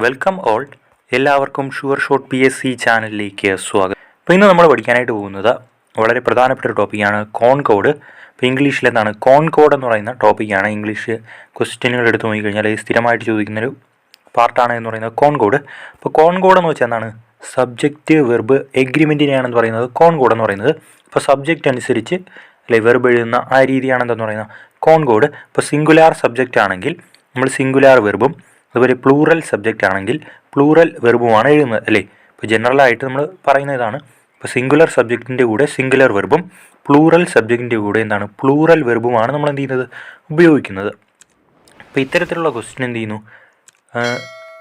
Welcome all. എല്ലാവർക്കും sure shot PSC ചാനലിലേക്ക് സ്വാഗതം. അപ്പോൾ ഇന്ന് നമ്മൾ പഠിക്കാനായിട്ട് പോകുന്നത് വളരെ പ്രധാനപ്പെട്ട ഒരു ടോപ്പിക്കാണ് കോൺകോഡ്. ഇപ്പോൾ ഇംഗ്ലീഷിൽ എന്താണ് കോൺകോഡ് എന്ന് പറയുന്ന ടോപ്പിക്കാണ്. ഇംഗ്ലീഷ് ക്വസ്റ്റ്യനുകൾ എടുത്ത് നോക്കിക്കഴിഞ്ഞാൽ സ്ഥിരമായിട്ട് ചോദിക്കുന്നൊരു പാർട്ടാണ് എന്ന് പറയുന്നത് കോൺകോഡ്. അപ്പോൾ കോൺകോഡ് എന്ന് വെച്ചാൽ എന്താണ് സബ്ജക്റ്റ് വെർബ് എഗ്രിമെൻറ്റിനെയാണെന്ന് പറയുന്നത് കോൺകോഡ് എന്ന് പറയുന്നത്. ഇപ്പോൾ സബ്ജക്റ്റ് അനുസരിച്ച് അല്ലെ വെർബ് എഴുതുന്ന ആ രീതിയാണെന്തെന്ന് പറയുന്നത് കോൺകോഡ്. ഇപ്പോൾ സിംഗുലാർ സബ്ജക്റ്റ് ആണെങ്കിൽ നമ്മൾ സിംഗുലാർ വെർബും അതുപോലെ പ്ലൂറൽ സബ്ജക്റ്റ് ആണെങ്കിൽ പ്ലൂറൽ വെർബുമാണ് എഴുതുന്നത് അല്ലേ. ഇപ്പോൾ ജനറലായിട്ട് നമ്മൾ പറയുന്ന ഇതാണ്. ഇപ്പോൾ സിംഗുലർ സബ്ജക്റ്റിൻ്റെ കൂടെ സിംഗുലർ വെർബും പ്ലൂറൽ സബ്ജക്റ്റിൻ്റെ കൂടെ എന്താണ് പ്ലൂറൽ വെർബുമാണ് നമ്മൾ എന്ത് ചെയ്യുന്നത് ഉപയോഗിക്കുന്നത്. അപ്പോൾ ഇത്തരത്തിലുള്ള ക്വസ്റ്റ്യൻ എന്ത് ചെയ്യുന്നു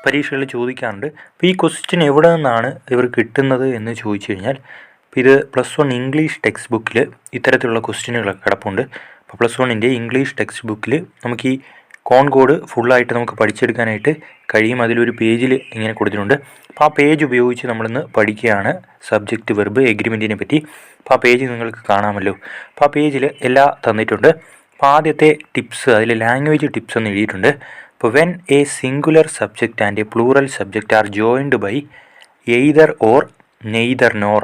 പരീക്ഷകളിൽ ചോദിക്കാറുണ്ട്. അപ്പോൾ ഈ ക്വസ്റ്റ്യൻ എവിടെ നിന്നാണ് ഇവർ കിട്ടുന്നത് എന്ന് ചോദിച്ചു കഴിഞ്ഞാൽ ഇപ്പോൾ ഇത് +1 ഇംഗ്ലീഷ് ടെക്സ്റ്റ് ബുക്കിൽ ഇത്തരത്തിലുള്ള ക്വസ്റ്റ്യനുകളൊക്കെ കിടപ്പുണ്ട്. അപ്പോൾ +1 ഇംഗ്ലീഷ് ടെക്സ്റ്റ് ബുക്കിൽ നമുക്ക് ഈ കോൺകോഡ് ഫുള്ളായിട്ട് നമുക്ക് പഠിച്ചെടുക്കാനായിട്ട് കഴിയും. അതിലൊരു പേജിൽ ഇങ്ങനെ കൊടുത്തിട്ടുണ്ട്. അപ്പോൾ ആ പേജ് ഉപയോഗിച്ച് നമ്മളിന്ന് പഠിക്കുകയാണ് സബ്ജക്റ്റ് വെർബ് എഗ്രിമെൻറ്റിനെ പറ്റി. അപ്പോൾ ആ പേജ് നിങ്ങൾക്ക് കാണാമല്ലോ. അപ്പോൾ ആ പേജിൽ എല്ലാം തന്നിട്ടുണ്ട്. അപ്പോൾ ആദ്യത്തെ ടിപ്സ് അതിൽ ലാംഗ്വേജ് ടിപ്സ് എന്ന് എഴുതിയിട്ടുണ്ട്. അപ്പോൾ when a singular subject and a plural subject are joined by either or neither nor.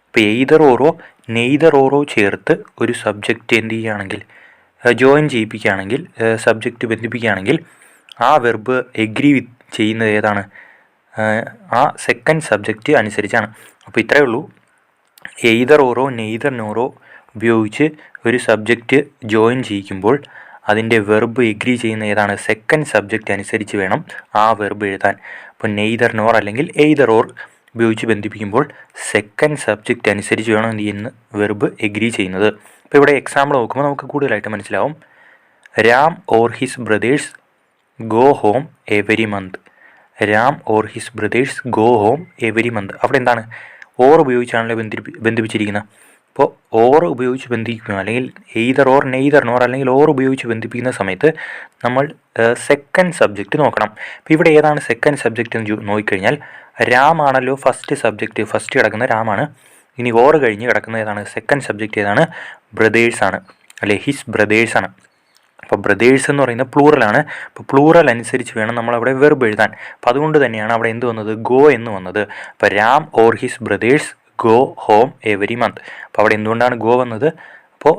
ഇപ്പോൾ എയ്തർ ഓറോ നെയ്തർ ഓറോ ചേർത്ത് ഒരു സബ്ജക്റ്റ് എന്ത് ചെയ്യുകയാണെങ്കിൽ ജോയിൻ ചെയ്യിപ്പിക്കുകയാണെങ്കിൽ സബ്ജക്റ്റ് ബന്ധിപ്പിക്കുകയാണെങ്കിൽ ആ വെർബ് എഗ്രി ചെയ്യുന്നത് ഏതാണ് ആ സെക്കൻഡ് സബ്ജക്റ്റ് അനുസരിച്ചാണ്. അപ്പോൾ ഇത്രയേ ഉള്ളൂ. എയ്തർ ഓറോ നെയ്തർ നോറോ ഉപയോഗിച്ച് ഒരു സബ്ജക്റ്റ് ജോയിൻ ചെയ്യിക്കുമ്പോൾ അതിൻ്റെ വെർബ് എഗ്രി ചെയ്യുന്ന ഏതാണ് സെക്കൻഡ് സബ്ജക്റ്റ് അനുസരിച്ച് വേണം ആ വെർബ് എഴുതാൻ. അപ്പോൾ നെയ്തർ നോർ അല്ലെങ്കിൽ എയ്തർ ഓർ ഉപയോഗിച്ച് ബന്ധിപ്പിക്കുമ്പോൾ സെക്കൻഡ് സബ്ജക്റ്റ് അനുസരിച്ച് വേണം എന്ത് ചെയ്യുന്നത് വെർബ് എഗ്രി ചെയ്യുന്നത്. അപ്പോൾ ഇവിടെ എക്സാമ്പിൾ നോക്കുമ്പോൾ നമുക്ക് കൂടുതലായിട്ട് മനസ്സിലാവും. Ram or his brother's go home every month. Ram or his brother's go home every month. അവിടെ എന്താണ് ഓർ ഉപയോഗിച്ചാണല്ലോ ബന്ധിപ്പിച്ചിരിക്കുന്നത്. അപ്പോൾ ഓർ ഉപയോഗിച്ച് ബന്ധിപ്പിക്കുക അല്ലെങ്കിൽ എയ്തർ ഓർ നെയ്തർ നോർ അല്ലെങ്കിൽ ഓർ ഉപയോഗിച്ച് ബന്ധിപ്പിക്കുന്ന സമയത്ത് നമ്മൾ സെക്കൻഡ് സബ്ജക്റ്റ് നോക്കണം. അപ്പോൾ ഇവിടെ ഏതാണ് സെക്കൻഡ് സബ്ജക്റ്റ് എന്ന് നോക്കിക്കഴിഞ്ഞാൽ രാം ആണല്ലോ ഫസ്റ്റ് സബ്ജക്റ്റ്. ഫസ്റ്റ് കിടക്കുന്ന രാമാണ്. ഇനി ഓർ കഴിഞ്ഞ് കിടക്കുന്ന ഏതാണ് സെക്കൻഡ് സബ്ജക്റ്റ് ഏതാണ് ബ്രദേഴ്സാണ് അല്ലെ ഹിസ് ബ്രദേഴ്സാണ്. അപ്പോൾ ബ്രദേഴ്സ് എന്ന് പറയുന്നത് പ്ലൂറലാണ്. അപ്പോൾ പ്ലൂറൽ അനുസരിച്ച് വേണം നമ്മളവിടെ വെർബ് എഴുതാൻ. അപ്പോൾ അതുകൊണ്ട് തന്നെയാണ് അവിടെ എന്ത് വന്നത് ഗോ എന്ന് വന്നത്. അപ്പോൾ Ram or his brother's go home every month. അപ്പോൾ അവിടെ എന്തുകൊണ്ടാണ് ഗോ വന്നത്? അപ്പോൾ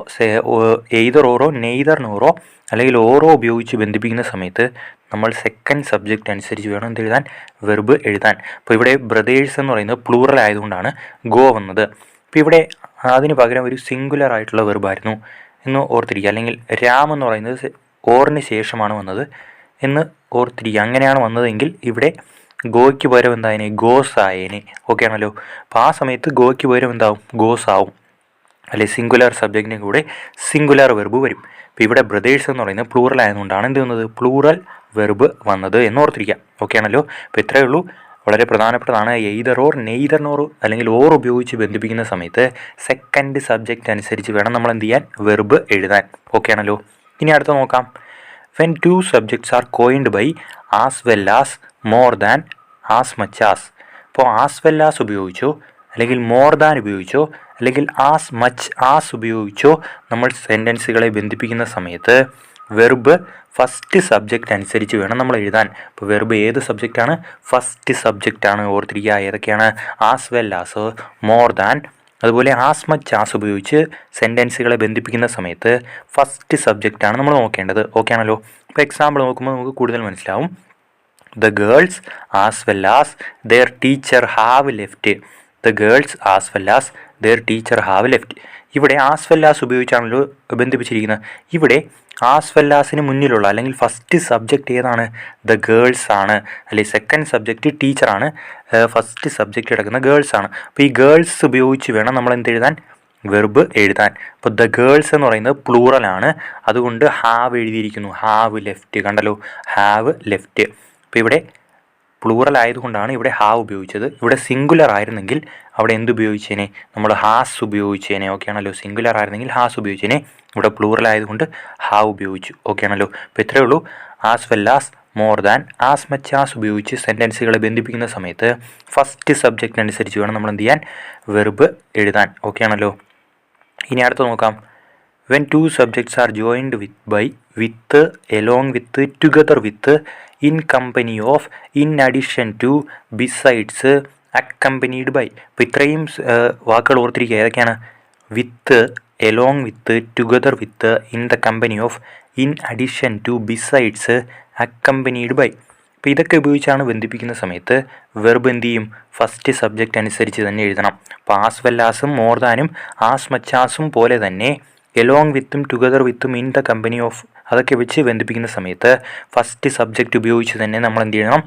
എയ്തർ ഓറോ നെയ്തർ നോറോ അല്ലെങ്കിൽ ഓറോ ഉപയോഗിച്ച് ബന്ധിപ്പിക്കുന്ന സമയത്ത് നമ്മൾ സെക്കൻഡ് സബ്ജക്റ്റ് അനുസരിച്ച് വേണം എന്ത് എഴുതാൻ വെർബ് എഴുതാൻ. അപ്പോൾ ഇവിടെ ബ്രദേഴ്സ് എന്ന് പറയുന്നത് പ്ലൂറൽ ആയതുകൊണ്ടാണ് ഗോ വന്നത്. അപ്പോൾ ഇവിടെ അതിന് പകരം ഒരു സിംഗുലർ ആയിട്ടുള്ള വെർബായിരുന്നു എന്ന് ഓർത്തിരിക്കുക. അല്ലെങ്കിൽ രാം എന്ന് പറയുന്നത് ഓറിന് ശേഷമാണ് വന്നത് എന്ന് ഓർത്തിരിക്കുക. അങ്ങനെയാണ് വന്നതെങ്കിൽ ഇവിടെ ഗോയ്ക്ക് പകരം എന്തായനെ ഗോസ് ആയേനെ. ഓക്കെ ആണല്ലോ. അപ്പോൾ ആ സമയത്ത് ഗോയ്ക്ക് പകരം എന്താവും ഗോസ് ആവും അല്ലെ സിംഗുലർ സബ്ജക്റ്റിന് കൂടെ സിംഗുലർ വെർബ് വരും. അപ്പോൾ ഇവിടെ ബ്രദേഴ്സ് എന്ന് പറയുന്നത് പ്ലൂറൽ ആയതുകൊണ്ടാണ് എന്ത് വന്നത് പ്ലൂറൽ വെർബ് വന്നത് എന്ന് ഓർത്തിരിക്കാം. ഓക്കെ ആണല്ലോ. അപ്പോൾ ഇത്രയേ ഉള്ളൂ. വളരെ പ്രധാനപ്പെട്ടതാണ്. എയ്തർ ഓർ നെയ്തർ നോർ അല്ലെങ്കിൽ ഓർ ഉപയോഗിച്ച് ബന്ധിപ്പിക്കുന്ന സമയത്ത് സെക്കൻഡ് സബ്ജക്റ്റ് അനുസരിച്ച് വേണം നമ്മൾ എന്ത് ചെയ്യാൻ വെർബ് എഴുതാൻ. ഓക്കെ ആണല്ലോ. ഇനി അടുത്ത നോക്കാം. When two subjects are joined by as well as more than as much as. അപ്പോൾ ആസ് വെൽ ആസ് ഉപയോഗിച്ചോ അല്ലെങ്കിൽ മോർ ദാൻ ഉപയോഗിച്ചോ അല്ലെങ്കിൽ ആസ് മച്ച് ആസ് ഉപയോഗിച്ചോ നമ്മൾ സെൻറ്റൻസുകളെ ബന്ധിപ്പിക്കുന്ന സമയത്ത് വെർബ് ഫസ്റ്റ് സബ്ജക്റ്റ് അനുസരിച്ച് വേണം നമ്മൾ എഴുതാൻ. ഇപ്പോൾ വെർബ് ഏത് സബ്ജക്റ്റാണ് ഫസ്റ്റ് സബ്ജക്റ്റാണ് ഓർത്തിരിക്കുക. ഏതൊക്കെയാണ് as well as more than അതുപോലെ ആസ് മച്ച് ആസ് ഉപയോഗിച്ച് സെൻറ്റൻസുകളെ ബന്ധിപ്പിക്കുന്ന സമയത്ത് ഫസ്റ്റ് സബ്ജക്റ്റാണ് നമ്മൾ നോക്കേണ്ടത്. ഓക്കെ ആണല്ലോ. ഇപ്പോൾ എക്സാമ്പിൾ നോക്കുമ്പോൾ നമുക്ക് കൂടുതൽ മനസ്സിലാവും. The girls as well as there teacher have left. The girls as well as there teacher have left. ഇവിടെ ആസ് വെൽ ആസ് ഉപയോഗിച്ചാണല്ലോ ബന്ധിപ്പിച്ചിരിക്കുന്നത്. ഇവിടെ ആസ് വെൽ ആസിന് മുന്നിലുള്ള അല്ലെങ്കിൽ ഫസ്റ്റ് സബ്ജക്റ്റ് ഏതാണ് ദ ഗേൾസ് ആണ് അല്ലെ സെക്കൻഡ് സബ്ജക്റ്റ് ടീച്ചറാണ്. ഫസ്റ്റ് സബ്ജക്റ്റ് കിടക്കുന്ന ഗേൾസ് ആണ്. അപ്പോൾ ഈ ഗേൾസ് ഉപയോഗിച്ച് വേണം നമ്മൾ എന്ത് എഴുതാൻ വെർബ് എഴുതാൻ. അപ്പോൾ ദ ഗേൾസ് എന്ന് പറയുന്നത് പ്ലൂറലാണ്. അതുകൊണ്ട് ഹാവ് എഴുതിയിരിക്കുന്നു. ഹാവ് ലെഫ്റ്റ് കണ്ടല്ലോ ഹാവ് ലെഫ്റ്റ്. അപ്പോൾ ഇവിടെ പ്ലൂറൽ ആയതുകൊണ്ടാണ് ഇവിടെ ഹാവ് ഉപയോഗിച്ചത്. ഇവിടെ സിംഗുലർ ആയിരുന്നെങ്കിൽ അവിടെ എന്ത് ഉപയോഗിച്ചേനെ നമ്മൾ ഹാസ് ഉപയോഗിച്ചേനെ. ഓക്കെ ആണല്ലോ. സിംഗുലർ ആയിരുന്നെങ്കിൽ ഹാസ് ഉപയോഗിച്ചേനെ. ഇവിടെ പ്ലൂറൽ ആയതുകൊണ്ട് ഹാവ് ഉപയോഗിച്ചു. ഓക്കെ ആണല്ലോ. അപ്പോൾ ഇത്രയേ ഉള്ളൂ. As well as more than as much as ഉപയോഗിച്ച് സെൻറ്റൻസുകളെ ബന്ധിപ്പിക്കുന്ന സമയത്ത് ഫസ്റ്റ് സബ്ജക്റ്റ് അനുസരിച്ച് വേണം നമ്മൾ എന്ത് ചെയ്യാൻ വെർബ് എഴുതാൻ. ഓക്കെ ആണല്ലോ. ഇനി അടുത്ത് നോക്കാം. When two subjects are joined with along with together with in company of in addition to besides accompanied by. ഇപ്പോൾ ഇത്രയും വാക്കുകൾ ഓർത്തിരിക്കുക. ഏതൊക്കെയാണ്? With, along with, together with, in the company of, in addition to, besides, accompanied by. അപ്പോൾ ഇതൊക്കെ ഉപയോഗിച്ചാണ് ബന്ധിപ്പിക്കുന്ന സമയത്ത് വെർബ് എന്ത് ചെയ്യും? ഫസ്റ്റ് സബ്ജക്റ്റ് അനുസരിച്ച് തന്നെ എഴുതണം. അപ്പോൾ ആസ് വെൽ ആസും മോർ ദാനും ആസ് മച്ച് ആസും പോലെ തന്നെ എലോങ് വിത്തും ടുഗദർ വിത്തും ഇൻ ദ കമ്പനി ഓഫ് അതൊക്കെ വെച്ച് ബന്ധിപ്പിക്കുന്ന സമയത്ത് ഫസ്റ്റ് സബ്ജക്റ്റ് ഉപയോഗിച്ച് തന്നെ നമ്മൾ എന്ത് ചെയ്യണം?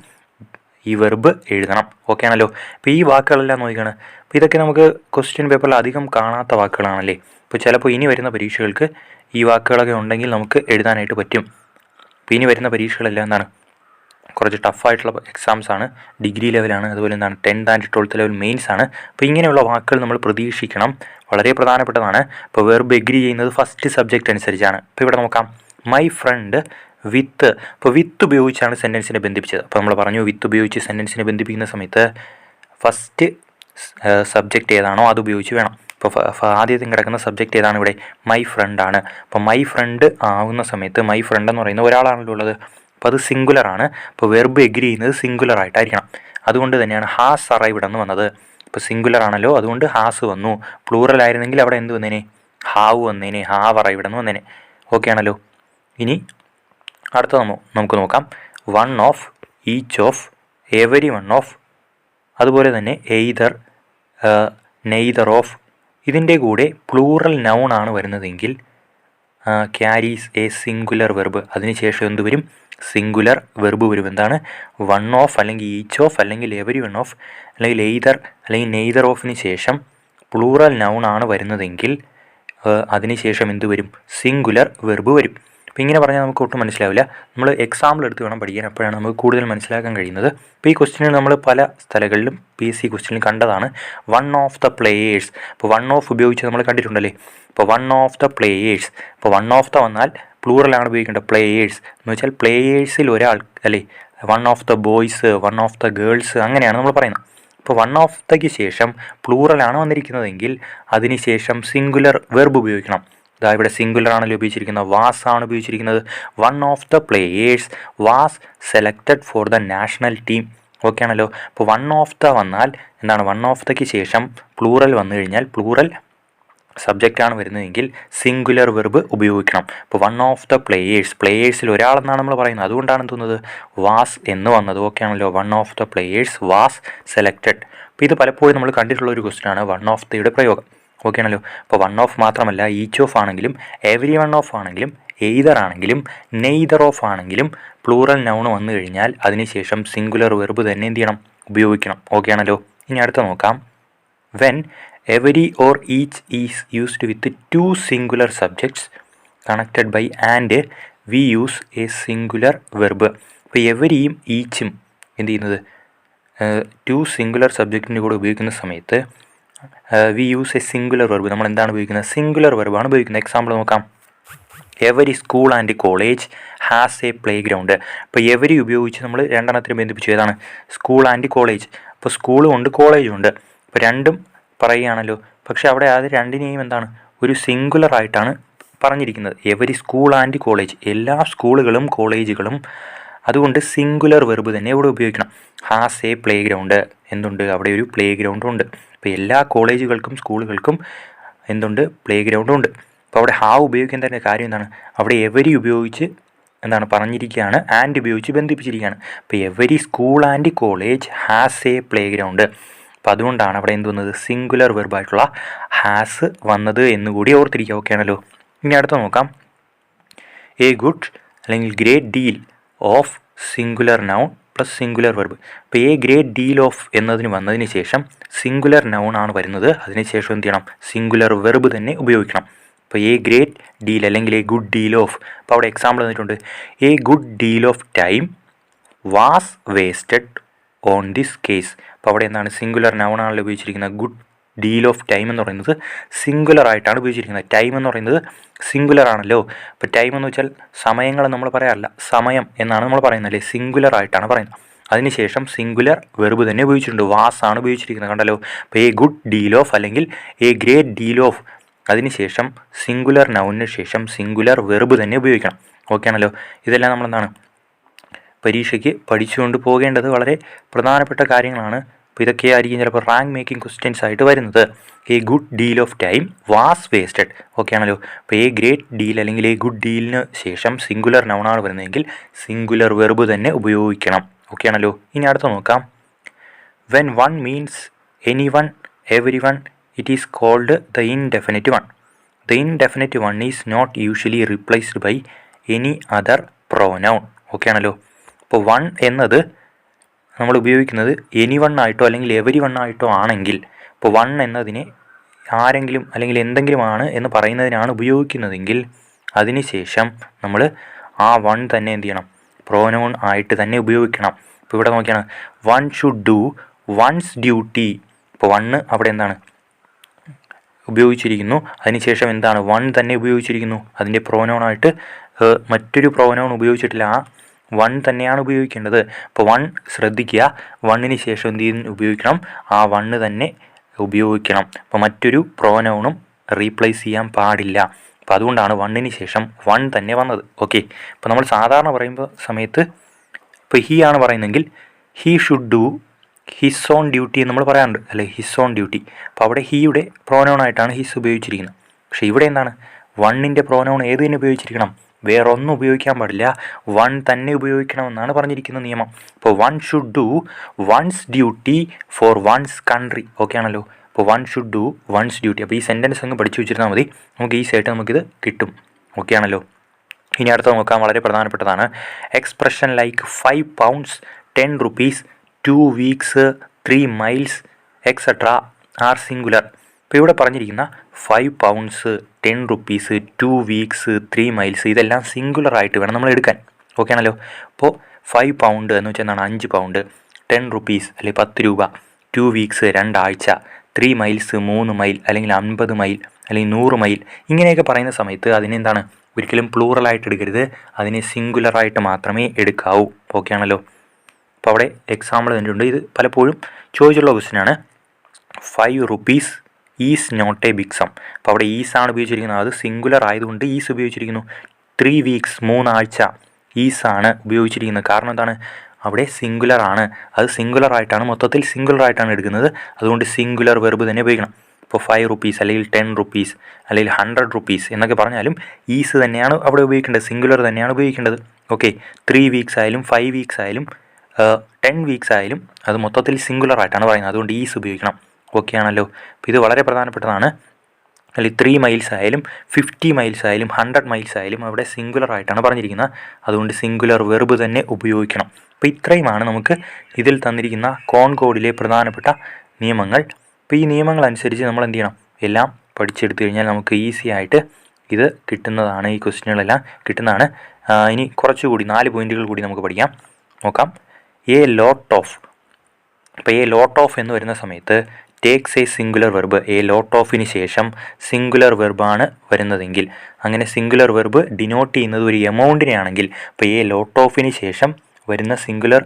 ഈ വെർബ് എഴുതണം. ഓക്കെ ആണല്ലോ. അപ്പോൾ ഈ വാക്കുകളെല്ലാം നോക്കുകയാണ്. അപ്പോൾ ഇതൊക്കെ നമുക്ക് ക്വസ്റ്റ്യൻ പേപ്പറിൽ അധികം കാണാത്ത വാക്കുകളാണല്ലേ. ഇപ്പോൾ ചിലപ്പോൾ ഇനി വരുന്ന പരീക്ഷകൾക്ക് ഈ വാക്കുകളൊക്കെ ഉണ്ടെങ്കിൽ നമുക്ക് എഴുതാനായിട്ട് പറ്റും. അപ്പോൾ ഇനി വരുന്ന പരീക്ഷകളെല്ലാം എന്താണ്? കുറച്ച് ടഫായിട്ടുള്ള എക്സാംസാണ്, ഡിഗ്രി ലെവലാണ്, അതുപോലെ എന്താണ് 10th and 12th level mains ആണ്. അപ്പോൾ ഇങ്ങനെയുള്ള വാക്കുകൾ നമ്മൾ പ്രതീക്ഷിക്കണം. വളരെ പ്രധാനപ്പെട്ടതാണ്. ഇപ്പോൾ വെർബ് എഗ്രി ചെയ്യുന്നത് ഫസ്റ്റ് സബ്ജക്റ്റ് അനുസരിച്ചാണ്. ഇപ്പോൾ ഇവിടെ നോക്കാം. മൈ ഫ്രണ്ട് വിത്ത്. ഇപ്പോൾ വിത്ത് ഉപയോഗിച്ചാണ് സെൻറ്റൻസിനെ ബന്ധിപ്പിച്ചത്. അപ്പോൾ നമ്മൾ പറഞ്ഞു വിത്ത് ഉപയോഗിച്ച് സെൻറ്റൻസിനെ ബന്ധിപ്പിക്കുന്ന സമയത്ത് ഫസ്റ്റ് സബ്ജക്റ്റ് ഏതാണോ അത് ഉപയോഗിച്ച് വേണം. ഇപ്പോൾ ആദ്യത്തെ കിടക്കുന്ന സബ്ജക്റ്റ് ഏതാണ്? ഇവിടെ മൈ ഫ്രണ്ട് ആണ്. അപ്പോൾ മൈ ഫ്രണ്ട് ആവുന്ന സമയത്ത് മൈ ഫ്രണ്ട് എന്ന് പറയുന്ന ഒരാളാണല്ലോ ഉള്ളത്. അപ്പോൾ അത് സിംഗുലറാണ്. അപ്പോൾ വെർബ് എഗ്രി ചെയ്യുന്നത് സിംഗുലർ ആയിട്ടായിരിക്കണം. അതുകൊണ്ട് തന്നെയാണ് ഹാസ് അറൈവ്ഡ് എന്ന് വന്നത്. ഇപ്പോൾ സിംഗുലർ ആണല്ലോ, അതുകൊണ്ട് ഹാസ് വന്നു. പ്ലൂറൽ ആയിരുന്നെങ്കിൽ അവിടെ എന്ത് വന്നേനെ? ഹാവ് വന്നേനെ, ഹാവ് അറൈവ്ഡ് എന്ന് വന്നേനെ. ഓക്കെ ആണല്ലോ. ഇനി അടുത്ത നമുക്ക് നോക്കാം. One of, each of, every one of, അതുപോലെ തന്നെ എയ്തർ, നെയ്തർ ഓഫ്. ഇതിൻ്റെ കൂടെ പ്ലൂറൽ നൗൺ ആണ് വരുന്നതെങ്കിൽ ക്യാരീസ് എ സിംഗുലർ വെർബ്. അതിനുശേഷം എന്ത് വരും? സിംഗുലർ വെർബ് വരും. എന്താണ്? വൺ ഓഫ് അല്ലെങ്കിൽ ഈച്ച് ഓഫ് അല്ലെങ്കിൽ എവരി വൺ ഓഫ് അല്ലെങ്കിൽ എയ്തർ അല്ലെങ്കിൽ നെയ്തർ ഓഫിന് ശേഷം പ്ലൂറൽ നൗൺ ആണ് വരുന്നതെങ്കിൽ അതിനുശേഷം എന്ത് വരും? സിംഗുലർ വെർബ് വരും. അപ്പോൾ ഇങ്ങനെ പറഞ്ഞാൽ നമുക്ക് ഒട്ടും മനസ്സിലാവില്ല. നമ്മൾ എക്സാമ്പിൾ എടുത്ത് വേണം പഠിക്കാൻ. അപ്പോഴാണ് നമുക്ക് കൂടുതൽ മനസ്സിലാക്കാൻ കഴിയുന്നത്. ഇപ്പോൾ ഈ ക്വസ്റ്റ്യനിൽ നമ്മൾ പല സ്ഥലങ്ങളിലും PSC ക്വസ്റ്റ്യനിൽ കണ്ടതാണ് വൺ ഓഫ് ദ പ്ലേയേഴ്സ്. ഇപ്പോൾ വൺ ഓഫ് ഉപയോഗിച്ച് നമ്മൾ കണ്ടിട്ടുണ്ടല്ലേ. ഇപ്പോൾ വൺ ഓഫ് ദ പ്ലേയേഴ്സ്. ഇപ്പോൾ വൺ ഓഫ് ദ വന്നാൽ പ്ലൂറലാണ് ഉപയോഗിക്കേണ്ടത്. പ്ലേയേഴ്സ് എന്ന് വെച്ചാൽ പ്ലേയേഴ്സിൽ ഒരാൾ അല്ലേ. One of the boys, one of the girls, അങ്ങനെയാണ് നമ്മൾ പറയുന്നത്. ഇപ്പോൾ വൺ ഓഫ് ദയ്ക്ക് ശേഷം പ്ലൂറലാണ് വന്നിരിക്കുന്നതെങ്കിൽ അതിന് ശേഷം സിംഗുലർ വെർബ് ഉപയോഗിക്കണം. ഇതാ ഇവിടെ സിംഗുലർ ആണല്ലോ ഉപയോഗിച്ചിരിക്കുന്നത്, വാസ് ആണ് ഉപയോഗിച്ചിരിക്കുന്നത്. One of the players was selected for the national team. Okay ആണല്ലോ. അപ്പോൾ വൺ ഓഫ് ദ വന്നാൽ എന്താണ്? വൺ ഓഫ് ദയ്ക്ക് ശേഷം പ്ലൂറൽ വന്നു കഴിഞ്ഞാൽ പ്ലൂറൽ സബ്ജക്റ്റാണ് വരുന്നതെങ്കിൽ സിംഗുലർ വെർബ് ഉപയോഗിക്കണം. ഇപ്പോൾ വൺ ഓഫ് ദ പ്ലേയേഴ്സ്, പ്ലേയേഴ്സിൽ ഒരാളെന്നാണ് നമ്മൾ പറയുന്നത്. അതുകൊണ്ടാണ് തോന്നുന്നത് വാസ് എന്ന് വന്നത്. ഓക്കെ ആണല്ലോ. One of the players was selected. അപ്പോൾ ഇത് പലപ്പോഴും നമ്മൾ കണ്ടിട്ടുള്ള ഒരു ക്വസ്റ്റ്യൻ ആണ് വൺ ഓഫ് ദയുടെ പ്രയോഗം. ഓക്കെ ആണല്ലോ. അപ്പോൾ വൺ ഓഫ് മാത്രമല്ല, ഈച്ച് ഓഫ് ആണെങ്കിലും എവരി വൺ ഓഫ് ആണെങ്കിലും എയ്തർ ആണെങ്കിലും നെയ്തർ ഓഫ് ആണെങ്കിലും പ്ലൂറൽ നൗൺ വന്നു കഴിഞ്ഞാൽ അതിനുശേഷം സിംഗുലർ വെർബ് തന്നെ എന്ത് ചെയ്യണം? ഉപയോഗിക്കണം. ഓക്കെ ആണല്ലോ. ഇനി അടുത്ത നോക്കാം. When every or each is used with two singular subjects connected by and we use a singular verb. ഇപ്പോൾ എവരിയും ഈച്ചും എന്ത് ചെയ്യുന്നത്? ടു സിംഗുലർ സബ്ജക്റ്റിൻ്റെ കൂടെ ഉപയോഗിക്കുന്ന സമയത്ത് V use a singular verb. നമ്മൾ എന്താണ് ഉപയോഗിക്കുന്നത്? സിംഗുലർ വെർബാണ് ഉപയോഗിക്കുന്നത്. എക്സാമ്പിൾ നോക്കാം. Every school and college has A play ground. അപ്പോൾ എവരി ഉപയോഗിച്ച് നമ്മൾ രണ്ടെണ്ണത്തിന് ബന്ധിപ്പിച്ചു. ഏതാണ്? School and college. അപ്പോൾ സ്കൂളും ഉണ്ട് കോളേജും ഉണ്ട്. അപ്പോൾ രണ്ടും പറയുകയാണല്ലോ. പക്ഷേ അവിടെ അത് രണ്ടിനെയും എന്താണ്? ഒരു സിംഗുലർ ആയിട്ടാണ് പറഞ്ഞിരിക്കുന്നത്. എവരി സ്കൂൾ ആൻഡ് കോളേജ്, എല്ലാ സ്കൂളുകളും കോളേജുകളും. അതുകൊണ്ട് സിംഗുലർ വെർബ് തന്നെ ഇവിടെ ഉപയോഗിക്കണം. Has A play ground. എന്തുണ്ട്? അവിടെ ഒരു പ്ലേ ഗ്രൗണ്ടും ഉണ്ട്. ഇപ്പോൾ എല്ലാ കോളേജുകൾക്കും സ്കൂളുകൾക്കും എന്തുണ്ട്? പ്ലേ ഗ്രൗണ്ടും ഉണ്ട്. അപ്പോൾ അവിടെ ഹാവ് ഉപയോഗിക്കേണ്ട കാര്യം എന്താണ്? അവിടെ എവരി ഉപയോഗിച്ച് എന്താണ് പറഞ്ഞിരിക്കുകയാണ്, ആൻഡ് ഉപയോഗിച്ച് ബന്ധിപ്പിച്ചിരിക്കുകയാണ്. അപ്പോൾ every school and college has A play ground. അപ്പോൾ അതുകൊണ്ടാണ് അവിടെ എന്ത് വന്നത്? സിംഗുലർ വെർബായിട്ടുള്ള ഹാസ് വന്നത് എന്നുകൂടി ഓർത്തിരിക്കുക. ഓക്കെ ആണല്ലോ. ഇനി അടുത്ത നോക്കാം. എ ഗുഡ് അല്ലെങ്കിൽ great deal of singular noun plus singular verb. അപ്പോൾ എ ഗ്രേറ്റ് ഡീൽ ഓഫ് എന്നതിന് വന്നതിന് ശേഷം സിംഗുലർ നൗൺ ആണ് വരുന്നത്. അതിനുശേഷം എന്ത് ചെയ്യണം? സിംഗുലർ വെർബ് തന്നെ ഉപയോഗിക്കണം. അപ്പോൾ എ ഗ്രേറ്റ് ഡീൽ അല്ലെങ്കിൽ എ ഗുഡ് ഡീൽ ഓഫ്. അപ്പോൾ അവിടെ എക്സാമ്പിൾ തന്നിട്ടുണ്ട്. A good deal of time was wasted on this case. അപ്പോൾ അവിടെ എന്താണ്? സിംഗുലർ നൗൺ ആണല്ലോ ഉപയോഗിച്ചിരിക്കുന്നത്. ഗുഡ് ഡീൽ ഓഫ് ടൈം എന്ന് പറയുന്നത് സിംഗുലർ ആയിട്ടാണ് ഉപയോഗിച്ചിരിക്കുന്നത്. ടൈം എന്ന് പറയുന്നത് സിംഗുലർ ആണല്ലോ. അപ്പോൾ ടൈം എന്ന് വെച്ചാൽ സമയങ്ങൾ നമ്മൾ പറയാറില്ല, സമയം എന്നാണ് നമ്മൾ പറയുന്നത് അല്ലേ. സിംഗുലർ ആയിട്ടാണ് പറയുന്നത്. അതിനുശേഷം സിംഗുലർ വെർബ് തന്നെ ഉപയോഗിച്ചിട്ടുണ്ട്. വാസ് ആണ് ഉപയോഗിച്ചിരിക്കുന്നത്. കണ്ടല്ലോ. അപ്പോൾ എ ഗുഡ് ഡീൽ ഓഫ് അല്ലെങ്കിൽ എ ഗ്രേറ്റ് ഡീൽ ഓഫ് അതിനുശേഷം സിംഗുലർ നൗണിന് ശേഷം സിംഗുലർ വെർബ് തന്നെ ഉപയോഗിക്കണം. ഓക്കെ ആണല്ലോ. ഇതെല്ലാം നമ്മളെന്താണ് പരീക്ഷയ്ക്ക് പഠിച്ചുകൊണ്ട് പോകേണ്ടത് വളരെ പ്രധാനപ്പെട്ട കാര്യങ്ങളാണ്. അപ്പോൾ ഇതൊക്കെയായിരിക്കും ചിലപ്പോൾ റാങ്ക് മേക്കിംഗ് ക്വസ്റ്റ്യൻസ് ആയിട്ട് വരുന്നത്. A good deal of time was wasted. Okay ആണല്ലോ. അപ്പോൾ എ ഗ്രേറ്റ് ഡീൽ അല്ലെങ്കിൽ എ ഗുഡ് ഡീലിന് ശേഷം സിംഗുലർ നൗണാണ് വരുന്നതെങ്കിൽ സിംഗുലർ വെർബ് തന്നെ ഉപയോഗിക്കണം. ഓക്കെ ആണല്ലോ. ഇനി അടുത്ത നോക്കാം. When one means any one every one it is called the indefinite one. The indefinite one is not usually replaced by any other pronoun. Okay ആണല്ലോ. അപ്പോൾ വൺ എന്നത് നമ്മൾ ഉപയോഗിക്കുന്നത് എനി വൺ ആയിട്ടോ അല്ലെങ്കിൽ എവരി വൺ ആയിട്ടോ ആണെങ്കിൽ, ഇപ്പോൾ വൺ എന്നതിനെ ആരെങ്കിലും അല്ലെങ്കിൽ എന്തെങ്കിലും ആണ് എന്ന് പറയുന്നതിനാണ് ഉപയോഗിക്കുന്നതെങ്കിൽ അതിനുശേഷം നമ്മൾ ആ വൺ തന്നെ എന്ത് ചെയ്യണം, പ്രോനൗൺ ആയിട്ട് തന്നെ ഉപയോഗിക്കണം. ഇപ്പോൾ ഇവിടെ നോക്കിയാണ് one should do one's duty. ഇപ്പോൾ വണ്ണ് അവിടെ എന്താണ് ഉപയോഗിച്ചിരിക്കുന്നു, അതിനുശേഷം എന്താണ് വൺ തന്നെ ഉപയോഗിച്ചിരിക്കുന്നു. അതിൻ്റെ പ്രോനൗണായിട്ട് മറ്റൊരു പ്രോനൗൺ ഉപയോഗിച്ചിട്ടില്ല, ആ വൺ തന്നെയാണ് ഉപയോഗിക്കേണ്ടത്. അപ്പോൾ വൺ ശ്രദ്ധിക്കുക, വണ്ണിന് ശേഷം എന്ത് ചെയ്യുന്നു ഉപയോഗിക്കണം, ആ വണ്ണ് തന്നെ ഉപയോഗിക്കണം. അപ്പോൾ മറ്റൊരു പ്രോനൗണും റീപ്ലേസ് ചെയ്യാൻ പാടില്ല. അപ്പോൾ അതുകൊണ്ടാണ് വണ്ണിന് ശേഷം വൺ തന്നെ വന്നത്. ഓക്കെ. അപ്പോൾ നമ്മൾ സാധാരണ പറയുമ്പോൾ സമയത്ത് ഇപ്പോൾ ഹി ആണ് പറയുന്നതെങ്കിൽ he should do his own duty എന്ന് നമ്മൾ പറയാറുണ്ട് അല്ലേ, ഹിസ് ഓൺ ഡ്യൂട്ടി. അപ്പോൾ അവിടെ ഹീയുടെ പ്രോനൗണായിട്ടാണ് ഹിസ് ഉപയോഗിച്ചിരിക്കുന്നത്. പക്ഷേ ഇവിടെ എന്താണ് വണ്ണിൻ്റെ പ്രോനൗൺ ഏത് തന്നെ ഉപയോഗിച്ചിരിക്കണം, വേറൊന്നും ഉപയോഗിക്കാൻ പാടില്ല, വൺ തന്നെ ഉപയോഗിക്കണമെന്നാണ് പറഞ്ഞിരിക്കുന്ന നിയമം. അപ്പോൾ one should do one's duty for one's country. Okay ആണല്ലോ. അപ്പോൾ one should do one's duty. അപ്പോൾ ഈ സെൻറ്റൻസ് അങ്ങ് പഠിച്ചു വെച്ചിരുന്നാൽ മതി, നമുക്ക് ഈസി ആയിട്ട് നമുക്കിത് കിട്ടും. ഓക്കെ ആണല്ലോ. ഇനി അടുത്ത നോക്കാൻ വളരെ പ്രധാനപ്പെട്ടതാണ്. Expression like 5 pounds 10 rupees 2 weeks 3 miles etcetera are singular. ഇപ്പോൾ ഇവിടെ പറഞ്ഞിരിക്കുന്ന 5 pounds 10 rupees 2 weeks 3 miles ഇതെല്ലാം സിംഗുലർ ആയിട്ട് വേണം നമ്മൾ എടുക്കാൻ. ഓക്കെ ആണല്ലോ. അപ്പോൾ 5 pound എന്ന് വെച്ചാൽ എന്താണ് 5 pound, 10 rupees അല്ലെങ്കിൽ 10 രൂപ, 2 weeks 2 ആഴ്ച, 3 miles 3 മൈൽ അല്ലെങ്കിൽ 50 മൈൽ അല്ലെങ്കിൽ 100 മൈൽ ഇങ്ങനെയൊക്കെ പറയുന്ന സമയത്ത് അതിനെന്താണ് ഒരിക്കലും പ്ലൂറലായിട്ട് എടുക്കരുത്, അതിനെ സിംഗുലറായിട്ട് മാത്രമേ എടുക്കാവൂ. ഓക്കെ ആണല്ലോ. അപ്പോൾ അവിടെ എക്സാമ്പിൾ തന്നിട്ടുണ്ട്, ഇത് പലപ്പോഴും ചോദിച്ചുള്ള ക്വസ്റ്റ്യനാണ്. 5 rupees is not a big sum. അപ്പോൾ അവിടെ ഈസ് ആണ് ഉപയോഗിച്ചിരിക്കുന്നത്, അത് സിംഗുലർ ആയതുകൊണ്ട് ഈസ് ഉപയോഗിച്ചിരിക്കുന്നു. 3 weeks 3 ആഴ്ച ഈസ് ആണ് ഉപയോഗിച്ചിരിക്കുന്നത്. കാരണം എന്താണ്, അവിടെ സിംഗുലർ ആണ്, അത് സിംഗുലർ ആയിട്ടാണ്, മൊത്തത്തിൽ സിംഗുലർ ആയിട്ടാണ് എടുക്കുന്നത്, അതുകൊണ്ട് സിംഗുലർ വെർബ് തന്നെ ഉപയോഗിക്കണം. ഇപ്പോൾ 5 rupees അല്ലെങ്കിൽ 10 rupees അല്ലെങ്കിൽ 100 rupees എന്നൊക്കെ പറഞ്ഞാലും ഈസ് തന്നെയാണ് അവിടെ ഉപയോഗിക്കേണ്ടത്, സിംഗുലർ തന്നെയാണ് ഉപയോഗിക്കേണ്ടത്. ഓക്കെ. 3 weeks ആയാലും 5 weeks ആയാലും 10 weeks ആയാലും അത് മൊത്തത്തിൽ സിംഗുലർ ആയിട്ടാണ് പറയുന്നത്, അതുകൊണ്ട് ഈസ് ഉപയോഗിക്കണം. ഓക്കെ ആണല്ലോ. അപ്പോൾ ഇത് വളരെ പ്രധാനപ്പെട്ടതാണ്. അല്ലെങ്കിൽ 3 miles ആയാലും 50 miles ആയാലും 100 miles ആയാലും അവിടെ സിംഗുലർ ആയിട്ടാണ് പറഞ്ഞിരിക്കുന്നത്, അതുകൊണ്ട് സിംഗുലർ വെർബ് തന്നെ ഉപയോഗിക്കണം. അപ്പോൾ ഇത്രയുമാണ് നമുക്ക് ഇതിൽ തന്നിരിക്കുന്ന കോൺകോഡിലെ പ്രധാനപ്പെട്ട നിയമങ്ങൾ. അപ്പോൾ ഈ നിയമങ്ങൾ അനുസരിച്ച് നമ്മൾ എന്ത് ചെയ്യണം, എല്ലാം പഠിച്ചെടുത്തു കഴിഞ്ഞാൽ നമുക്ക് ഈസി ആയിട്ട് ഇത് കിട്ടുന്നതാണ്, ഈ ക്വസ്റ്റ്യനുകളെല്ലാം കിട്ടുന്നതാണ്. ഇനി കുറച്ചുകൂടി 4 പോയിന്റുകൾ കൂടി നമുക്ക് പഠിക്കാം, നോക്കാം. A lot of. അപ്പോൾ എ ലോട്ട് ഓഫ് എന്ന് വരുന്ന സമയത്ത് takes a singular verb. A lot ഓഫിന് ശേഷം സിംഗുലർ വെർബാണ് വരുന്നതെങ്കിൽ, അങ്ങനെ സിംഗുലർ വെർബ് ഡിനോട്ട് ചെയ്യുന്നത് ഒരു എമൗണ്ടിനെ ആണെങ്കിൽ, അപ്പോൾ എ ലോട്ട് ഓഫിന് ശേഷം വരുന്ന സിംഗുലർ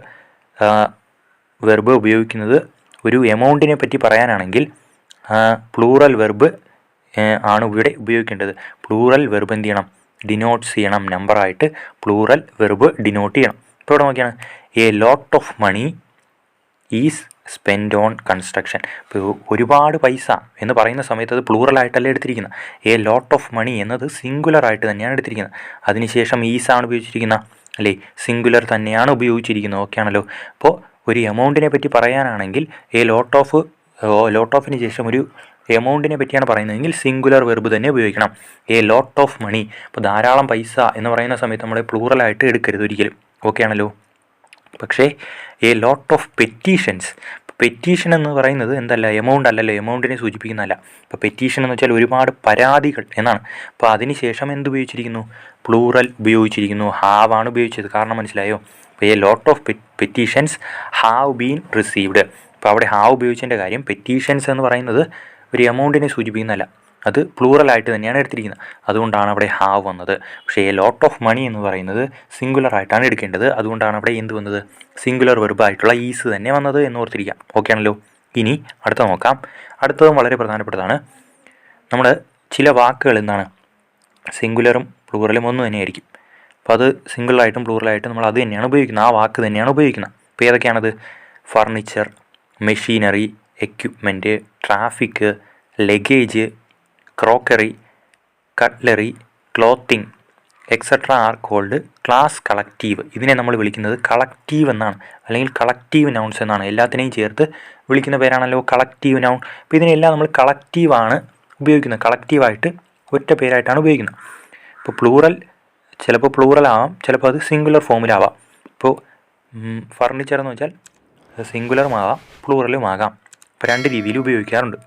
വെർബ് ഉപയോഗിക്കുന്നത് ഒരു എമൗണ്ടിനെ പറ്റി പറയാനാണെങ്കിൽ പ്ലൂറൽ വെർബ് ആണ് ഇവിടെ ഉപയോഗിക്കേണ്ടത്. പ്ലൂറൽ വെർബ് എന്ത് ചെയ്യണം, ഡിനോട്ട്സ് ചെയ്യണം, നമ്പറായിട്ട് പ്ലൂറൽ വെർബ് ഡിനോട്ട് ചെയ്യണം. ഇപ്പോൾ ഇവിടെ നോക്കിയാണ് a lot of money is spend on construction. ഇപ്പോൾ ഒരുപാട് പൈസ എന്ന് പറയുന്ന സമയത്ത് അത് പ്ലൂറലായിട്ടല്ല എടുത്തിരിക്കുന്നത്, എ ലോട്ട് ഓഫ് മണി എന്നത് സിംഗുലറായിട്ട് തന്നെയാണ് എടുത്തിരിക്കുന്നത്. അതിനുശേഷം ഈസാണ് ഉപയോഗിച്ചിരിക്കുന്നത് അല്ലേ, സിംഗുലർ തന്നെയാണ് ഉപയോഗിച്ചിരിക്കുന്നത്. ഓക്കെ ആണല്ലോ. അപ്പോൾ ഒരു എമൗണ്ടിനെ പറ്റി പറയാനാണെങ്കിൽ എ ലോട്ട് ഓഫിന് ശേഷം ഒരു എമൗണ്ടിനെ പറ്റിയാണ് പറയുന്നതെങ്കിൽ സിംഗുലർ വെർബ് തന്നെ ഉപയോഗിക്കണം. A lot of money. അപ്പോൾ ധാരാളം പൈസ എന്ന് പറയുന്ന സമയത്ത് നമ്മൾ പ്ലൂറലായിട്ട് എടുക്കരുത് ഒരിക്കലും. ഓക്കെ ആണല്ലോ. പക്ഷേ A lot of petitions. Petition എന്ന് പറയുന്നത് എന്തല്ല, എമൗണ്ട് അല്ലല്ലോ, എമൗണ്ടിനെ സൂചിപ്പിക്കുന്നതല്ല. ഇപ്പോൾ പെറ്റീഷൻ എന്ന് വെച്ചാൽ ഒരുപാട് പരാതികൾ എന്നാണ്. അപ്പോൾ അതിന് ശേഷം എന്ത് ഉപയോഗിച്ചിരിക്കുന്നു, പ്ലൂറൽ ഉപയോഗിച്ചിരിക്കുന്നു, ഹാവ് ആണ് ഉപയോഗിച്ചത്. കാരണം മനസ്സിലായോ. അപ്പോൾ a lot of petitions have been received. അപ്പോൾ അവിടെ ഹാവ് ഉപയോഗിച്ചതിൻ്റെ കാര്യം, പെറ്റീഷൻസ് എന്ന് പറയുന്നത് ഒരു എമൗണ്ടിനെ സൂചിപ്പിക്കുന്നതല്ല, അത് പ്ലൂറലായിട്ട് തന്നെയാണ് എടുത്തിരിക്കുന്നത്, അതുകൊണ്ടാണ് അവിടെ ഹാവ് വന്നത്. പക്ഷേ എ ലോട്ട് ഓഫ് മണി എന്ന് പറയുന്നത് സിംഗുലർ ആയിട്ടാണ് എടുക്കേണ്ടത്, അതുകൊണ്ടാണ് അവിടെ എന്ത് വന്നത്, സിംഗുലർ വെർബായിട്ടുള്ള ഈസ് തന്നെ വന്നത് എന്ന് ഓർത്തിരിക്കാം. ഓക്കെ ആണല്ലോ. ഇനി അടുത്ത നോക്കാം. അടുത്തതും വളരെ പ്രധാനപ്പെട്ടതാണ്. നമ്മൾ ചില വാക്കുകൾ എന്താണ് സിംഗുലറും പ്ലൂറലും ഒന്ന് തന്നെയായിരിക്കും. അപ്പോൾ അത് സിംഗിളായിട്ടും പ്ലൂറലായിട്ടും നമ്മൾ അത് തന്നെയാണ് ഉപയോഗിക്കുന്നത്, ആ വാക്ക് തന്നെയാണ് ഉപയോഗിക്കുന്നത്. അപ്പോൾ ഏതൊക്കെയാണത്? Furniture, machinery, equipment, traffic, luggage, crockery, cutlery, clothing etcetera are called class collective. ഇതിനെ നമ്മൾ വിളിക്കുന്നത് കളക്റ്റീവ് എന്നാണ്, അല്ലെങ്കിൽ കളക്റ്റീവ് നൗൺസ് എന്നാണ്. എല്ലാത്തിനെയും ചേർത്ത് വിളിക്കുന്ന പേരാണല്ലോ കളക്റ്റീവ് നൗൺ. അപ്പോൾ ഇതിനെല്ലാം നമ്മൾ കളക്റ്റീവാണ് ഉപയോഗിക്കുന്നത്, കളക്റ്റീവായിട്ട് ഒറ്റ പേരായിട്ടാണ് ഉപയോഗിക്കുന്നത്. ഇപ്പോൾ പ്ലൂറൽ ചിലപ്പോൾ പ്ലൂറലാവാം, ചിലപ്പോൾ അത് സിംഗുലർ ഫോമിലാവാം. ഇപ്പോൾ ഫർണിച്ചർ എന്ന് വെച്ചാൽ സിംഗുലറുമാകാം പ്ലൂറലുമാകാം. അപ്പോൾ രണ്ട് രീതിയിൽ ഉപയോഗിക്കാറുണ്ട്.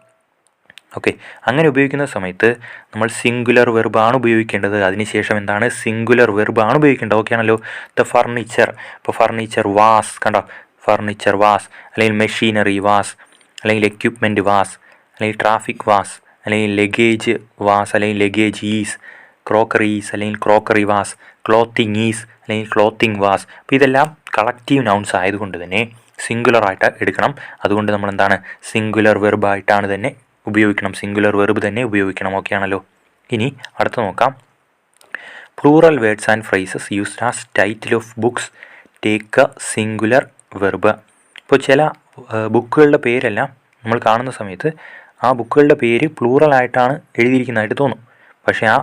ഓക്കെ, അങ്ങനെ ഉപയോഗിക്കുന്ന സമയത്ത് നമ്മൾ സിംഗുലർ വെർബാണ് ഉപയോഗിക്കേണ്ടത്. അതിനുശേഷം എന്താണ്? സിംഗുലർ വെർബാണ് ഉപയോഗിക്കേണ്ടത്. ഓക്കെ ആണല്ലോ. ദ ഫർണിച്ചർ, ഇപ്പോൾ ഫർണിച്ചർ വാസ്, കണ്ടോ, ഫർണിച്ചർ വാസ്, അല്ലെങ്കിൽ മെഷീനറി വാസ്, അല്ലെങ്കിൽ എക്യുപ്മെൻറ്റ് വാസ്, അല്ലെങ്കിൽ ട്രാഫിക് വാസ്, അല്ലെങ്കിൽ ലഗേജ് വാസ്, അല്ലെങ്കിൽ ലഗേജ് ഈസ്, ക്രോക്കറി ഈസ്, അല്ലെങ്കിൽ ക്രോക്കറി വാസ്, ക്ലോത്തിങ് ഈസ്, അല്ലെങ്കിൽ ക്ലോത്തിങ് വാസ്. അപ്പോൾ ഇതെല്ലാം കളക്റ്റീവ് നൗൺസ് ആയതുകൊണ്ട് തന്നെ സിംഗുലറായിട്ട് എടുക്കണം. അതുകൊണ്ട് നമ്മൾ എന്താണ്? സിംഗുലർ വെർബായിട്ടാണ് തന്നെ ഉപയോഗിക്കണം, സിംഗുലർ വെർബ് തന്നെ ഉപയോഗിക്കണം. ഓക്കെ ആണല്ലോ. ഇനി അടുത്ത് നോക്കാം. Plural words and phrases used as title of books take A singular verb. ഇപ്പോൾ ചില ബുക്കുകളുടെ പേരെല്ലാം നമ്മൾ കാണുന്ന സമയത്ത് ആ ബുക്കുകളുടെ പേര് പ്ലൂറലായിട്ടാണ് എഴുതിയിരിക്കുന്നതായിട്ട് തോന്നും. പക്ഷേ ആ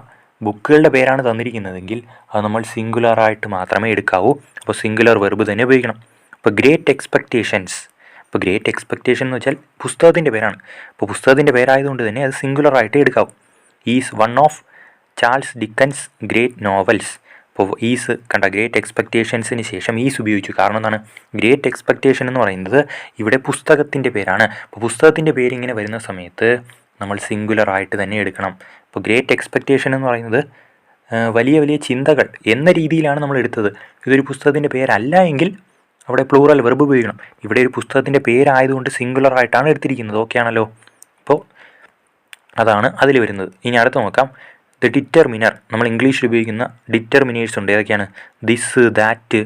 ബുക്കുകളുടെ പേരാണ് തന്നിരിക്കുന്നതെങ്കിൽ അത് നമ്മൾ സിംഗുലറായിട്ട് മാത്രമേ എടുക്കാവൂ. അപ്പോൾ സിംഗുലർ വെർബ് തന്നെ ഉപയോഗിക്കണം. ഇപ്പോൾ ഗ്രേറ്റ് എക്സ്പെക്റ്റേഷൻസ്, ഇപ്പോൾ ഗ്രേറ്റ് എക്സ്പെക്റ്റേഷൻ എന്ന് വെച്ചാൽ പുസ്തകത്തിൻ്റെ പേരാണ്. അപ്പോൾ പുസ്തകത്തിൻ്റെ പേരായതുകൊണ്ട് തന്നെ അത് സിംഗുലറായിട്ട് എടുക്കാവും. Is one of Charles Dickens great novels. ഇപ്പോൾ ഈസ് കണ്ട, ഗ്രേറ്റ് എക്സ്പെക്റ്റേഷൻസിന് ശേഷം ഈസ് ഉപയോഗിച്ചു. കാരണം എന്താണ്? ഗ്രേറ്റ് എക്സ്പെക്റ്റേഷൻ എന്ന് പറയുന്നത് ഇവിടെ പുസ്തകത്തിൻ്റെ പേരാണ്. അപ്പോൾ പുസ്തകത്തിൻ്റെ പേര് ഇങ്ങനെ വരുന്ന സമയത്ത് നമ്മൾ സിംഗുലറായിട്ട് തന്നെ എടുക്കണം. ഇപ്പോൾ ഗ്രേറ്റ് എക്സ്പെക്റ്റേഷൻ എന്ന് പറയുന്നത് വലിയ വലിയ ചിന്തകൾ എന്ന രീതിയിലാണ് നമ്മൾ എടുത്തത്. ഇതൊരു പുസ്തകത്തിൻ്റെ പേരല്ല എങ്കിൽ അവിടെ പ്ലൂറൽ വെർബ് ഉപയോഗിക്കണം. ഇവിടെ ഒരു പുസ്തകത്തിൻ്റെ പേരായതുകൊണ്ട് സിംഗുലറായിട്ടാണ് എടുത്തിരിക്കുന്നത്. ഓക്കെ ആണല്ലോ. അപ്പോൾ അതാണ് അതിൽ വരുന്നത്. ഇനി അടുത്ത് നോക്കാം. ദ ഡിറ്റർമിനർ, നമ്മൾ ഇംഗ്ലീഷിൽ ഉപയോഗിക്കുന്ന ഡിറ്റർമിനേഴ്സ് ഉണ്ട്. ഏതൊക്കെയാണ്? ദിസ്, ദാറ്റ്,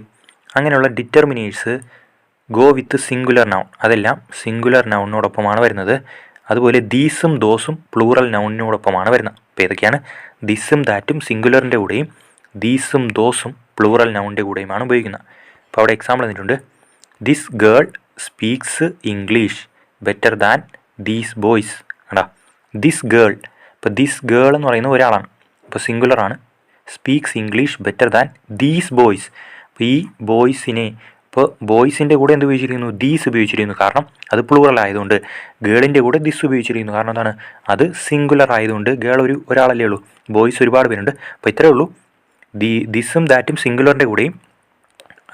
അങ്ങനെയുള്ള determiners go with singular noun. അതെല്ലാം സിംഗുലർ നൗണിനോടൊപ്പമാണ് വരുന്നത്. അതുപോലെ ദീസും ദോസും പ്ലൂറൽ നൗണിനോടൊപ്പമാണ് വരുന്നത്. അപ്പോൾ ഏതൊക്കെയാണ്? ദിസും ദാറ്റും സിംഗുലറിൻ്റെ കൂടെയും ദീസും ദോസും പ്ലൂറൽ നൗണിൻ്റെ കൂടെയുമാണ് ഉപയോഗിക്കുന്നത്. അപ്പോൾ അവിടെ എക്സാമ്പിൾ തന്നിട്ടുണ്ട്. This girl speaks English better than these boys. കണ്ടാ, ദിസ് ഗേൾ. ഇപ്പോൾ ദിസ് ഗേൾ എന്ന് പറയുന്നത് ഒരാളാണ്, അപ്പോൾ സിംഗുലറാണ്. Speaks English better than these boys. അപ്പോൾ ഈ ബോയ്സിനെ, ഇപ്പോൾ ബോയ്സിൻ്റെ കൂടെ എന്ത് ഉപയോഗിച്ചിരിക്കുന്നു? ദീസ് ഉപയോഗിച്ചിരിക്കുന്നു. കാരണം അത് പ്ലൂറൽ ആയതുകൊണ്ട്. ഗേളിൻ്റെ കൂടെ ദിസ് ഉപയോഗിച്ചിരിക്കുന്നു. കാരണം എന്താണ്? അത് സിംഗുലർ ആയതുകൊണ്ട്. ഗേൾ ഒരാളല്ലേ ഉള്ളൂ, ബോയ്സ് ഒരുപാട് പേരുണ്ട്. അപ്പോൾ ഇത്രയേ ഉള്ളൂ. ദിസും ദാറ്റും സിംഗുലറിൻ്റെ കൂടെയും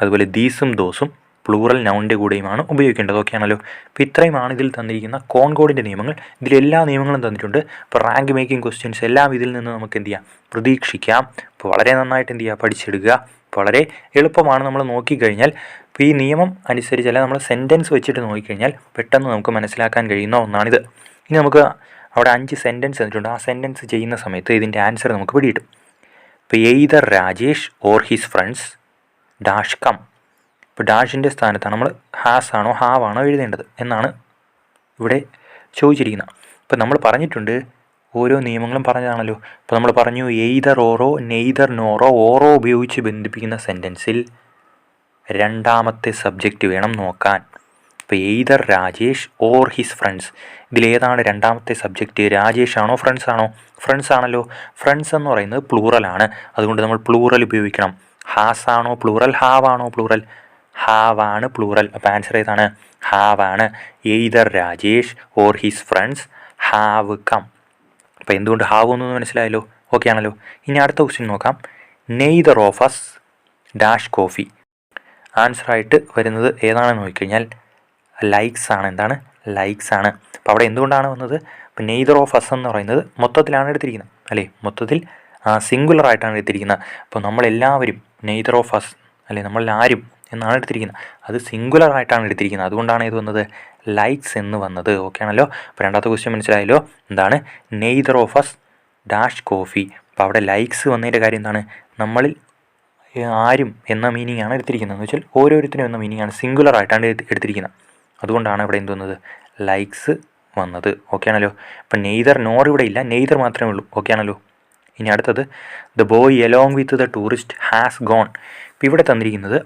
അതുപോലെ ദീസും ദോസും പ്ലൂറൽ നൗണിൻ്റെ കൂടെയുമാണ് ഉപയോഗിക്കേണ്ടത്. ഓക്കെ ആണല്ലോ. അപ്പോൾ ഇത്രയുമാണ് ഇതിൽ തന്നിരിക്കുന്ന കോൺകോഡിൻ്റെ നിയമങ്ങൾ. ഇതിലെല്ലാ നിയമങ്ങളും തന്നിട്ടുണ്ട്. അപ്പോൾ റാങ്ക് മേക്കിംഗ് ക്വസ്റ്റ്യൻസ് എല്ലാം ഇതിൽ നിന്ന് നമുക്ക് എന്ത് ചെയ്യാം? പ്രതീക്ഷിക്കാം. അപ്പോൾ വളരെ നന്നായിട്ട് എന്ത് ചെയ്യുക? പഠിച്ചെടുക്കുക. വളരെ എളുപ്പമാണ്. നമ്മൾ നോക്കിക്കഴിഞ്ഞാൽ ഇപ്പോൾ ഈ നിയമം അനുസരിച്ചല്ല, നമ്മൾ സെൻറ്റൻസ് വെച്ചിട്ട് നോക്കിക്കഴിഞ്ഞാൽ പെട്ടെന്ന് നമുക്ക് മനസ്സിലാക്കാൻ കഴിയുന്ന ഒന്നാണിത്. ഇനി നമുക്ക് അവിടെ 5 സെൻറ്റൻസ് തന്നിട്ടുണ്ട്. ആ സെൻറ്റൻസ് ചെയ്യുന്ന സമയത്ത് ഇതിൻ്റെ ആൻസർ നമുക്ക് പിടികിട്ടും. ഇപ്പോൾ either Rajesh or his friends dash come. ഇപ്പോൾ ഡാഷിൻ്റെ സ്ഥാനത്താണ് നമ്മൾ ഹാസ് ആണോ ഹാവ് ആണോ എഴുതേണ്ടത് എന്നാണ് ഇവിടെ ചോദിച്ചിരിക്കുന്നത്. ഇപ്പോൾ നമ്മൾ പറഞ്ഞിട്ടുണ്ട്, ഓരോ നിയമങ്ങളും പറഞ്ഞതാണല്ലോ. ഇപ്പോൾ നമ്മൾ പറഞ്ഞു എയ്തർ ഓറോ, നെയ്തർ നോറോ, ഓറോ ഉപയോഗിച്ച് ബന്ധിപ്പിക്കുന്ന സെൻറ്റൻസിൽ രണ്ടാമത്തെ സബ്ജക്റ്റ് വേണം നോക്കാൻ. ഇപ്പോൾ either Rajesh or his friends, ഇതിലേതാണ് രണ്ടാമത്തെ സബ്ജക്റ്റ്? രാജേഷ് ആണോ ഫ്രണ്ട്സ് ആണോ? ഫ്രണ്ട്സ് ആണല്ലോ. ഫ്രണ്ട്സ് എന്ന് പറയുന്നത് പ്ലൂറലാണ്, അതുകൊണ്ട് നമ്മൾ പ്ലൂറൽ ഉപയോഗിക്കണം. ഹാസ് ആണോ പ്ലൂറൽ, ഹാവ് ആണോ പ്ലൂറൽ? ഹാവ് ആണ് പ്ലൂറൽ. അപ്പോൾ ആൻസർ ഏതാണ്? ഹാവ് ആണ്. Either Rajesh or his friends have come. അപ്പോൾ എന്തുകൊണ്ട് ഹാവ് ഒന്നും മനസ്സിലായല്ലോ. ഓക്കെ ആണല്ലോ. ഇനി അടുത്ത ക്വസ്റ്റ്യൻ നോക്കാം. Neither of us dash coffee. ആൻസറായിട്ട് വരുന്നത് ഏതാണെന്ന് നോക്കിക്കഴിഞ്ഞാൽ ലൈക്സ് ആണ്. എന്താണ്? ലൈക്സ് ആണ്. അപ്പോൾ അവിടെ എന്തുകൊണ്ടാണ് വന്നത്? ഇപ്പോൾ നെയ്തർ ഓഫ് അസ് എന്ന് പറയുന്നത് മൊത്തത്തിലാണ് എടുത്തിരിക്കുന്നത് അല്ലേ, മൊത്തത്തിൽ സിംഗുലറായിട്ടാണ് എടുത്തിരിക്കുന്നത്. അപ്പോൾ നമ്മളെല്ലാവരും നെയ്തർ ഓഫ് അസ് അല്ലെ, നമ്മളാരും എന്നാണ് എടുത്തിരിക്കുന്നത്. അത് സിംഗുലറായിട്ടാണ് എടുത്തിരിക്കുന്നത്. അതുകൊണ്ടാണ് ഇത് വന്നത് ലൈക്സ് എന്ന് വന്നത്. ഓക്കെ ആണല്ലോ. അപ്പോൾ രണ്ടാമത്തെ ക്വസ്റ്റ്യൻ മനസ്സിലായല്ലോ. എന്താണ്? Neither of us dash coffee. അപ്പോൾ അവിടെ ലൈക്സ് വന്നതിൻ്റെ കാര്യം എന്താണ്? നമ്മളിൽ ആരും എന്ന മീനിങ് ആണ് എടുത്തിരിക്കുന്നത്. എന്ന് വെച്ചാൽ ഓരോരുത്തരും എന്ന മീനിങ് ആണ്, സിംഗുലറായിട്ടാണ് എടുത്തിരിക്കുന്നത്. അതുകൊണ്ടാണ് ഇവിടെ എന്ത് വന്നത്? ലൈക്സ് വന്നത്. ഓക്കെ ആണല്ലോ. അപ്പം നെയ്തർ നോർ ഇവിടെ ഇല്ല, നെയ്തർ മാത്രമേ ഉള്ളൂ. ഓക്കെ ആണല്ലോ. ഇനി അടുത്തത് the boy along with the tourist has gone. ഇപ്പോൾ ഇവിടെ തന്നിരിക്കുന്നത്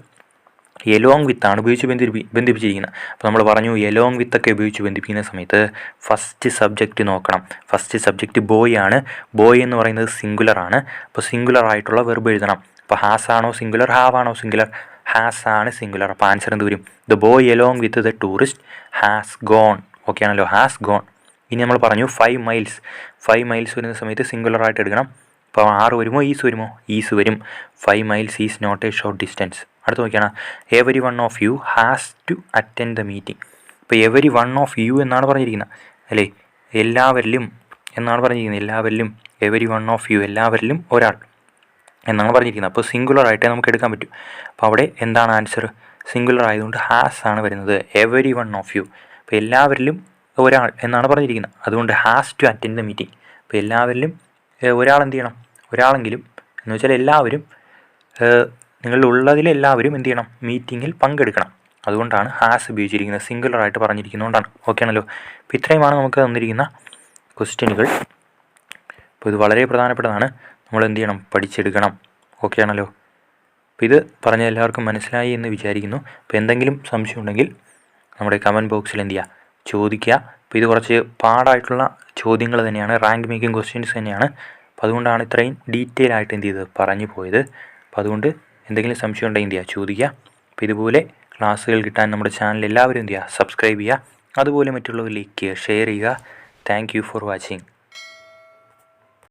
എലോങ് വിത്താണ് ഉപയോഗിച്ച് ബന്ധിപ്പിച്ചിരിക്കുന്നത്. അപ്പോൾ നമ്മൾ പറഞ്ഞു എലോങ് വിത്തൊക്കെ ഉപയോഗിച്ച് ബന്ധിപ്പിക്കുന്ന സമയത്ത് ഫസ്റ്റ് സബ്ജക്റ്റ് നോക്കണം. ഫസ്റ്റ് സബ്ജക്റ്റ് ബോയ് ആണ്. ബോയ് എന്ന് പറയുന്നത് സിംഗുലർ ആണ്. അപ്പോൾ സിംഗുലർ ആയിട്ടുള്ള വെർബ് എഴുതണം. അപ്പോൾ ഹാസ് ആണോ സിംഗുലർ, ഹാവ് ആണോ സിംഗുലർ? ഹാസ് ആണ് സിംഗുലർ. അപ്പോൾ ആൻസർ എന്ത് വരും? The boy along with the tourist has gone. Okay ആണല്ലോ, ഹാസ് ഗോൺ. ഇനി നമ്മൾ പറഞ്ഞു 5 മൈൽസ്. 5 മൈൽസ് വരുന്ന സമയത്ത് സിംഗുലർ ആയിട്ട് എടുക്കണം. അപ്പോൾ ആറ് വരുമോ ഈസ് വരുമോ? ഈസ് വരും. 5 miles is not a short distance. അടുത്ത് നോക്കിയാണ് every one of you has to attend the meeting. ഇപ്പോൾ എവരി വൺ ഓഫ് യു എന്നാണ് പറഞ്ഞിരിക്കുന്നത് അല്ലേ, എല്ലാവരിലും എന്നാണ് പറഞ്ഞിരിക്കുന്നത്. എല്ലാവരിലും, എവരി വൺ ഓഫ് യു, എല്ലാവരിലും ഒരാൾ എന്നാണ് പറഞ്ഞിരിക്കുന്നത്. അപ്പോൾ സിംഗുലർ ആയിട്ടേ നമുക്ക് എടുക്കാൻ പറ്റും. അപ്പോൾ അവിടെ എന്താണ് ആൻസർ? സിംഗുലർ ആയതുകൊണ്ട് ഹാസ് ആണ് വരുന്നത്. എവരി വൺ ഓഫ് യു, അപ്പോൾ എല്ലാവരിലും ഒരാൾ എന്നാണ് പറഞ്ഞിരിക്കുന്നത്. അതുകൊണ്ട് has to attend the meeting. അപ്പോൾ എല്ലാവരിലും ഒരാൾ എന്ത് ചെയ്യണം? ഒരാളെങ്കിലും എന്ന് വെച്ചാൽ എല്ലാവരും, നിങ്ങളുള്ളതിൽ എല്ലാവരും എന്ത് ചെയ്യണം? മീറ്റിങ്ങിൽ പങ്കെടുക്കണം. അതുകൊണ്ടാണ് ഹാസ് ഉപയോഗിച്ചിരിക്കുന്നത്, സിംഗുലർ ആയിട്ട് പറഞ്ഞിരിക്കുന്നതുകൊണ്ടാണ്. ഓക്കെ ആണല്ലോ. അപ്പോൾ ഇത്രയുമാണ് നമുക്ക് തന്നിരിക്കുന്ന ക്വസ്റ്റ്യനുകൾ. അപ്പോൾ ഇത് വളരെ പ്രധാനപ്പെട്ടതാണ്, നമ്മൾ എന്ത് ചെയ്യണം? പഠിച്ചെടുക്കണം. ഓക്കെ ആണല്ലോ. അപ്പോൾ ഇത് പറഞ്ഞ എല്ലാവർക്കും മനസ്സിലായി എന്ന് വിചാരിക്കുന്നു. അപ്പോൾ എന്തെങ്കിലും സംശയം ഉണ്ടെങ്കിൽ നമ്മുടെ കമൻറ്റ് ബോക്സിൽ എന്ത് ചെയ്യുക? ചോദിക്കുക. അപ്പോൾ ഇത് കുറച്ച് പാടായിട്ടുള്ള ചോദ്യങ്ങൾ തന്നെയാണ്, റാങ്ക് മേക്കിംഗ് ക്വസ്റ്റ്യൻസ് തന്നെയാണ്. അപ്പോൾ അതുകൊണ്ടാണ് ഇത്രയും ഡീറ്റെയിൽ ആയിട്ട് എന്ത് ചെയ്ത് പറഞ്ഞു പോയത്. അപ്പോൾ അതുകൊണ്ട് എന്തെങ്കിലും സംശയം ഉണ്ടെങ്കിൽ എന്ത് ചെയ്യുക? ചോദിക്കുക. അപ്പോൾ ഇതുപോലെ ക്ലാസ്സുകൾ കിട്ടാൻ നമ്മുടെ ചാനൽ എല്ലാവരും എന്ത് ചെയ്യുക? സബ്സ്ക്രൈബ് ചെയ്യുക. അതുപോലെ മറ്റുള്ളവരിലേക്ക് ഷെയർ ചെയ്യുക. Thank you for watching.